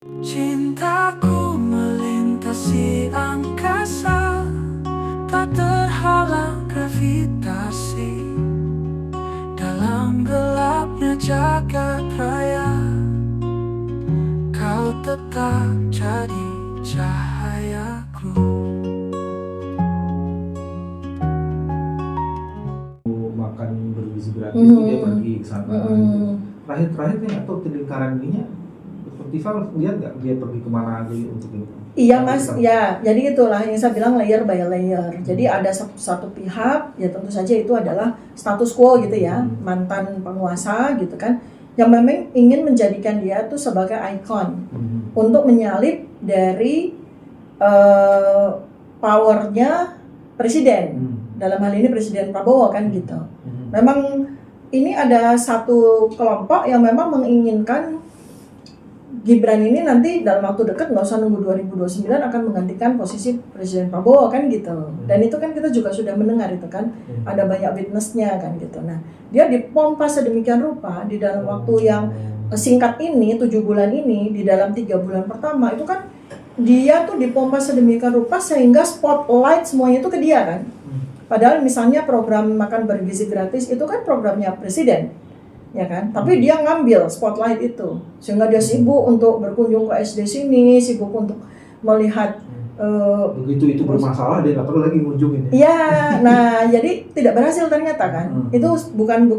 Cintaku melintasi angkasa, tak terhalang gravitasi. Dalam gelapnya jagat raya, kau tetap jadi cahayaku. Makan bergizi gratis itu dia pergi ke sana. Terakhir nih atau di lingkaran ininya, festival lihat nggak dia pergi kemana aja untuk itu? Iya Mas, ya jadi itulah yang saya bilang layer by layer. Jadi ada satu pihak, ya tentu saja itu adalah status quo gitu ya, mantan penguasa gitu kan, yang memang ingin menjadikan dia tuh sebagai ikon untuk menyalip dari powernya presiden. Dalam hal ini Presiden Prabowo kan gitu. Memang ini ada satu kelompok yang memang menginginkan Gibran ini nanti dalam waktu dekat, nggak usah nunggu 2029, akan menggantikan posisi Presiden Prabowo kan gitu. Dan itu kan kita juga sudah mendengar itu kan, ada banyak witnessnya kan gitu. Nah, dia dipompa sedemikian rupa di dalam waktu yang singkat ini, 7 bulan ini, di dalam 3 bulan pertama itu kan dia tuh dipompa sedemikian rupa sehingga spotlight semuanya itu ke dia kan. Padahal misalnya program makan bergizi gratis itu kan programnya presiden, ya kan? Tapi dia ngambil spotlight itu, sehingga dia sibuk untuk berkunjung ke SD sini, sibuk untuk melihat. Begitu itu bermasalah dia nggak perlu lagi ngunjungin. Ya, nah jadi tidak berhasil ternyata kan. Itu bukan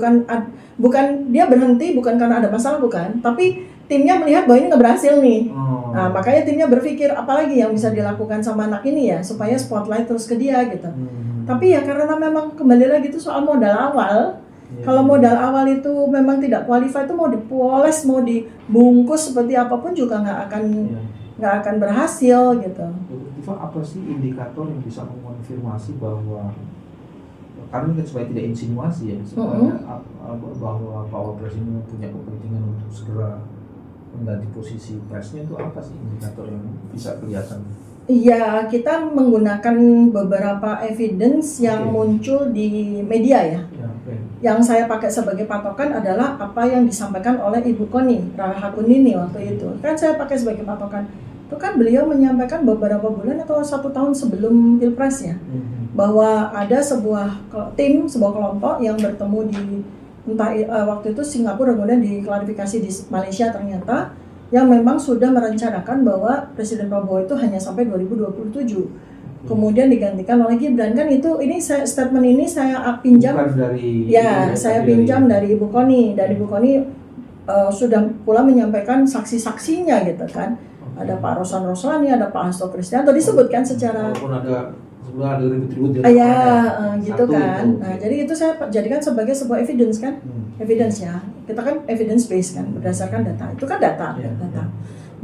dia berhenti bukan karena ada masalah, bukan, tapi timnya melihat bahwa ini nggak berhasil nih. Nah, makanya timnya berpikir apalagi yang bisa dilakukan sama anak ini ya supaya spotlight terus ke dia gitu. Tapi ya karena memang kembali lagi itu soal modal awal. Kalau modal awal itu memang tidak qualified, itu mau dipoles, mau dibungkus seperti apapun juga nggak akan berhasil gitu. Tifa, apa sih indikator yang bisa mengonfirmasi bahwa, karena kan supaya tidak insinuasi ya, supaya bahwa Pak Wapres ini punya kepentingan untuk segera mengganti posisi presnya, itu apa sih indikator yang bisa kelihatan? Iya, kita menggunakan beberapa evidence yang muncul di media ya. Yang saya pakai sebagai patokan adalah apa yang disampaikan oleh Ibu Koni Rahakunini waktu itu. Kan saya pakai sebagai patokan. Itu kan beliau menyampaikan beberapa bulan atau 1 tahun sebelum Pilpres ya, bahwa ada sebuah tim, sebuah kelompok yang bertemu di waktu itu Singapura, kemudian diklarifikasi di Malaysia ternyata, yang memang sudah merencanakan bahwa Presiden Prabowo itu hanya sampai 2027. Kemudian digantikan oleh Gibran kan statement ini saya pinjam dari Ibu Koni, dan Ibu Koni sudah pula menyampaikan saksi-saksinya gitu kan. Ada Pak Rosan Roslani, ada Pak Hasto Kristianto disebutkan secara ada ribut-ribut gitu kan. Nah, jadi itu saya jadikan sebagai sebuah evidence kan. Evidence ya. Kita kan evidence based kan, berdasarkan data. Itu kan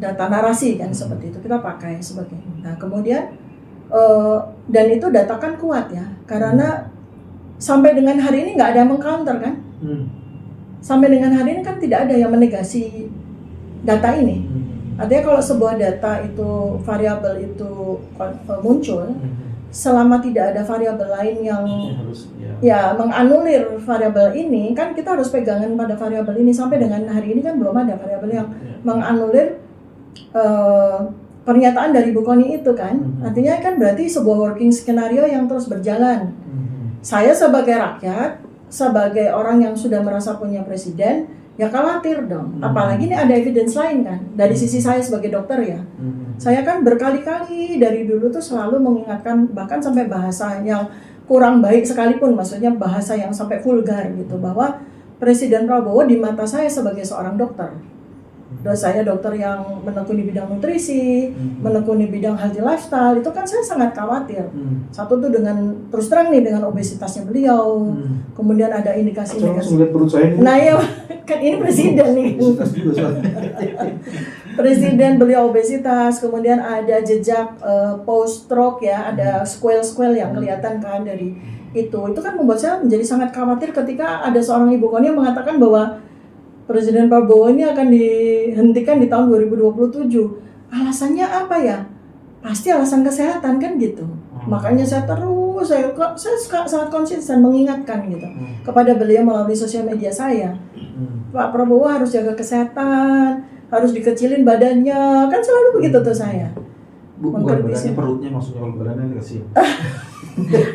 data narasi kan, seperti itu kita pakai sebagai. Nah, kemudian dan itu data kan kuat ya, karena sampai dengan hari ini nggak ada yang meng-counter kan. Sampai dengan hari ini kan tidak ada yang menegasi data ini. Artinya kalau sebuah data itu variabel itu muncul, selama tidak ada variabel lain yang menganulir variabel ini, kan kita harus pegangan pada variabel ini. Sampai dengan hari ini kan belum ada variabel yang menganulir pernyataan dari Bu Koni itu kan. Artinya kan berarti sebuah working skenario yang terus berjalan. Saya sebagai rakyat, sebagai orang yang sudah merasa punya presiden, ya khawatir dong. Apalagi ini ada evidence lain kan. Dari sisi saya sebagai dokter ya, saya kan berkali-kali dari dulu tuh selalu mengingatkan, bahkan sampai bahasa yang kurang baik sekalipun, maksudnya bahasa yang sampai vulgar gitu, bahwa Presiden Prabowo di mata saya sebagai seorang dokter. Saya dokter yang menekuni bidang nutrisi, menekuni bidang healthy lifestyle, itu kan saya sangat khawatir. Satu tuh dengan, terus terang nih, dengan obesitasnya beliau, kemudian ada indikasi-indikasi. Nah ya, kan ini presiden nih. Presiden beliau obesitas, kemudian ada jejak post stroke ya, ada squale yang kelihatan kan dari itu kan membuat saya menjadi sangat khawatir ketika ada seorang Ibu Koni yang mengatakan bahwa Presiden Prabowo ini akan dihentikan di tahun 2027. Alasannya apa ya? Pasti alasan kesehatan kan gitu. Makanya saya sangat konsisten mengingatkan gitu kepada beliau melalui sosial media saya. Pak Prabowo harus jaga kesehatan, harus dikecilin badannya, kan selalu begitu tuh saya. Bukan Mengkritisi. badannya, perutnya maksudnya, kalau badannya dikasih.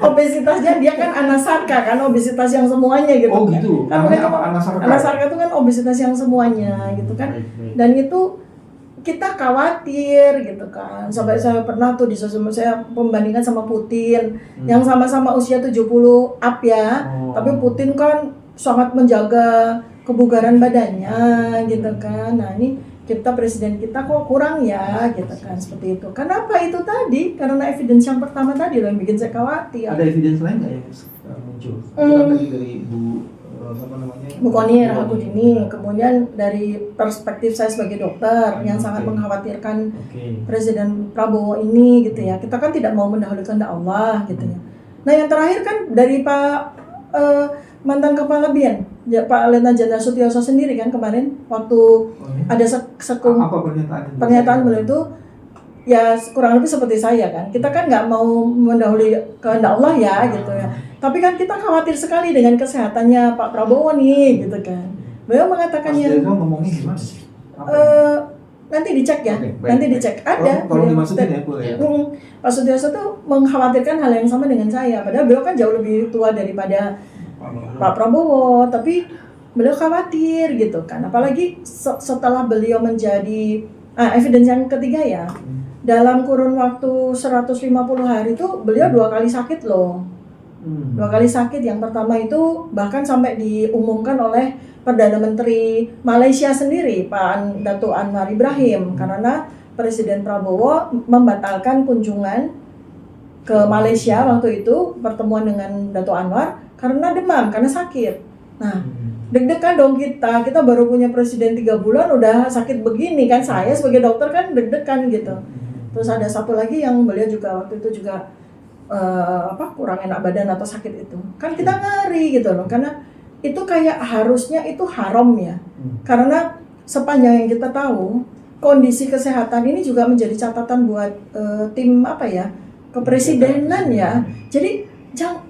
Obesitasnya dia kan anasarka kan, obesitas yang semuanya gitu. Oh kan. gitu, Kan namanya mereka- apa, anasarka? Anasarka itu kan obesitas yang semuanya gitu kan. Baik, baik. Dan itu kita khawatir gitu kan. Sampai saya pernah tuh di sosial media saya membandingkan sama Putin yang sama-sama usia 70 up ya. Oh. Tapi Putin kan sangat menjaga kebugaran badannya gitu kan. Nah, ini kita presiden kita kok kurang ya gitu kan, seperti itu. Kenapa itu tadi? Karena evidence yang pertama tadi loh yang bikin saya khawatir. Ada evidence lain nggak yang muncul? Itu kan tadi dari apa namanya? Bu Koni Rahakundini, kemudian dari perspektif saya sebagai dokter yang sangat mengkhawatirkan Oke. Presiden Prabowo ini gitu ya. Kita kan tidak mau mendahulukan Allah gitu ya. Nah, yang terakhir kan dari Pak mantan Kepala BIN, ya, Pak Letnan Jenderal Sutioso sendiri kan kemarin waktu ada Apa pernyataan beliau itu ya kurang lebih seperti saya kan. Kita kan nggak mau mendahului kehendak Allah ya gitu ya. Tapi kan kita khawatir sekali dengan kesehatannya Pak Prabowo nih gitu kan. Beliau mengatakan Mas yang Jenderal ngomongnya gimana? nanti dicek ya. Oke, baik, Nanti baik. dicek. Ada. Tolong beliau- dimasukin ya, boleh ya. Pak Sutioso tuh mengkhawatirkan hal yang sama dengan saya. Padahal beliau kan jauh lebih tua daripada Pak Prabowo, tapi beliau khawatir gitu kan. Apalagi setelah beliau menjadi evidence yang ketiga ya. Dalam kurun waktu 150 hari itu beliau 2 kali sakit loh. 2 kali sakit. Yang pertama itu bahkan sampai diumumkan oleh Perdana Menteri Malaysia sendiri, Pak Datuk Anwar Ibrahim, karena Presiden Prabowo membatalkan kunjungan ke Malaysia waktu itu, pertemuan dengan Datuk Anwar karena demam, karena sakit. Nah, deg-degan dong kita baru punya presiden 3 bulan udah sakit begini kan. Saya sebagai dokter kan deg-degan gitu. Terus ada satu lagi yang beliau juga waktu itu juga kurang enak badan atau sakit itu. Kan kita ngeri gitu loh, karena itu kayak harusnya itu haram ya. Karena sepanjang yang kita tahu, kondisi kesehatan ini juga menjadi catatan buat tim kepresidenan ya. Jadi jangan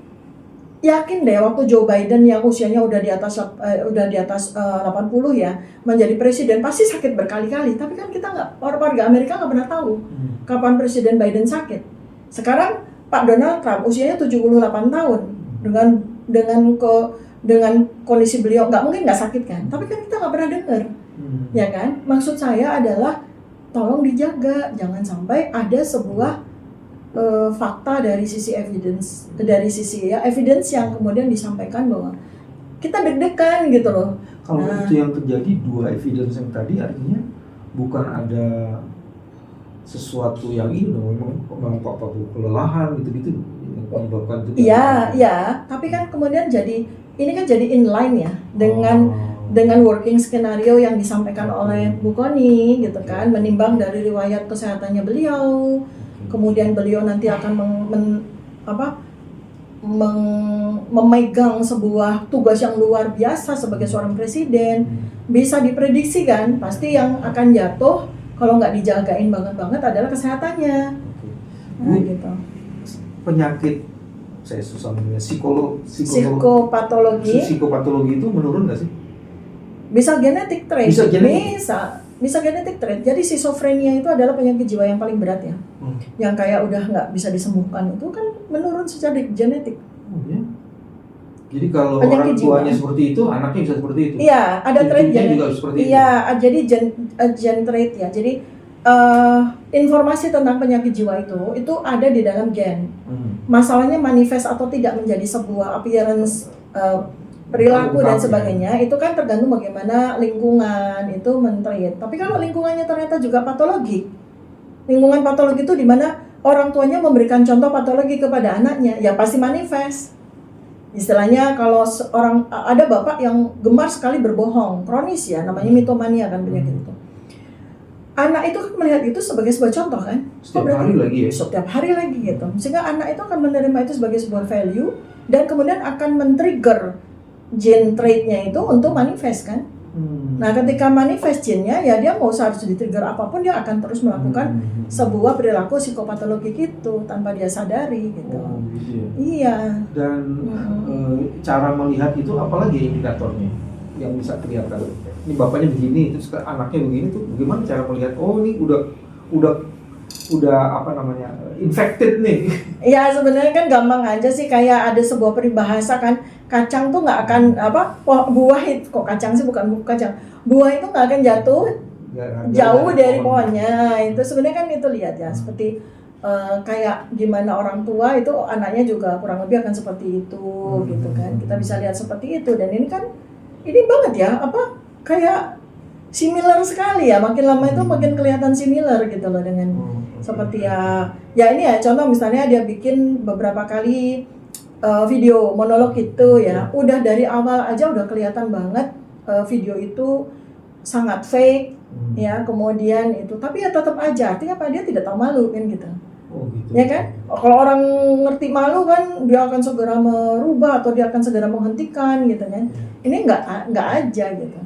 yakin deh waktu Joe Biden yang usianya udah di atas 80 ya menjadi presiden pasti sakit berkali-kali. Tapi kan kita nggak, warga Amerika nggak pernah tahu kapan Presiden Biden sakit. Sekarang Pak Donald Trump usianya 78 tahun dengan kondisi beliau nggak mungkin nggak sakit kan. Tapi kan kita nggak pernah dengar, ya kan? Maksud saya adalah tolong dijaga, jangan sampai ada sebuah fakta dari sisi evidence yang kemudian disampaikan bahwa kita deg-degan gitu loh. Kalau itu yang terjadi 2 evidence yang tadi, artinya bukan ada sesuatu yang ini dong, memang Pak Prabowo kelelahan gitu-gitu yang menyebabkan itu. Iya, tapi kan kemudian ini kan jadi inline ya dengan working skenario yang disampaikan oleh Bu Koni gitu kan, menimbang dari riwayat kesehatannya beliau. Kemudian beliau nanti akan memegang sebuah tugas yang luar biasa sebagai seorang presiden. Bisa diprediksi kan, pasti yang akan jatuh kalau nggak dijagain banget adalah kesehatannya. Nah, gitu. Penyakit, saya susah namanya, psikopatologi itu menurun nggak sih? bisa genetik trait. Bisa genetik trait. Jadi schizophrenia itu adalah penyakit jiwa yang paling berat ya. Yang kayak udah nggak bisa disembuhkan, itu kan menurun secara genetik. Ya? Jadi kalau penyakit orang tuanya jiwa seperti itu, anaknya bisa seperti itu. Iya, ada trait genetik juga seperti itu. Iya, jadi gen trait ya. Jadi informasi tentang penyakit jiwa itu ada di dalam gen. Masalahnya manifest atau tidak menjadi sebuah appearance, perilaku dan sebagainya, itu kan tergantung bagaimana lingkungan itu men-treat. Tapi kalau lingkungannya ternyata juga patologi, lingkungan patologi itu di mana orang tuanya memberikan contoh patologi kepada anaknya, ya pasti manifest. Istilahnya kalau ada bapak yang gemar sekali berbohong, kronis ya, namanya mitomania kan penyakit itu. Anak itu kan melihat itu sebagai sebuah contoh kan, setiap hari lagi gitu. Sehingga anak itu akan menerima itu sebagai sebuah value dan kemudian akan men-trigger gene trait-nya itu untuk manifest kan. Nah, ketika manifest gene-nya, ya dia mau harus di-trigger apapun, dia akan terus melakukan sebuah perilaku psikopatologik itu tanpa dia sadari gitu. Gitu ya? Iya. Dan cara melihat itu apalagi indikatornya yang bisa kelihatan? ini bapaknya begini, terus anaknya begini tuh gimana cara melihat oh ini udah apa namanya infected nih. Ya sebenarnya kan gampang aja sih, kayak ada sebuah peribahasa kan, kacang tuh nggak akan buah itu kok kacang sih bukan kacang, buah itu nggak akan jatuh jauh dari pohonnya. Itu sebenarnya kan itu lihat ya seperti kayak gimana orang tua itu anaknya juga kurang lebih akan seperti itu gitu kan, kita bisa lihat seperti itu. Dan ini kan ini banget ya kayak similar sekali ya, makin lama itu makin kelihatan similar gitu loh dengan seperti ya ini ya contoh misalnya dia bikin beberapa kali video monolog itu ya, udah dari awal aja udah kelihatan banget video itu sangat fake ya, kemudian itu tapi ya tetap aja artinya apa, dia tidak tahu malu kan gitu. Gitu. Ya kan, kalau orang ngerti malu kan dia akan segera merubah atau dia akan segera menghentikan gitu kan. Ini nggak aja gitu.